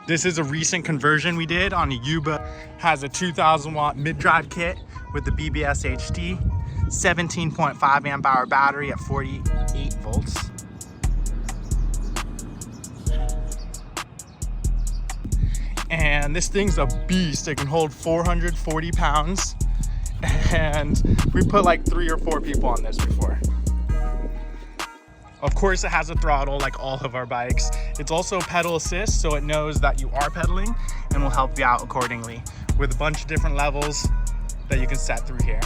This is a recent conversion we did on a Yuba. Has a 2000 watt mid-drive kit with the BBS HD, 17.5 amp hour battery at 48 volts. And this thing's a beast. It can hold 440 pounds. And we put like 3 or 4 people on this before. Of course, it has a throttle like all of our bikes. It's also pedal assist, so it knows that you are pedaling and will help you out accordingly with a bunch of different levels that you can set through here.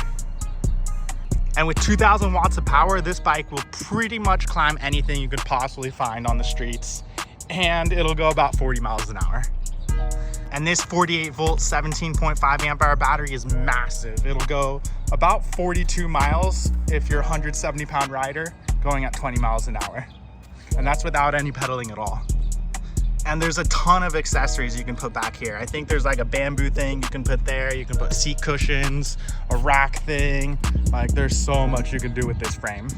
And with 2000 watts of power, this bike will pretty much climb anything you could possibly find on the streets, and it'll go about 40 miles an hour. And this 48 volt, 17.5 amp hour battery is massive. It'll go about 42 miles if you're a 170 pound rider going at 20 miles an hour. And that's without any pedaling at all. And there's a ton of accessories you can put back here. I think there's like a bamboo thing you can put there. You can put seat cushions, a rack thing. Like there's so much you can do with this frame.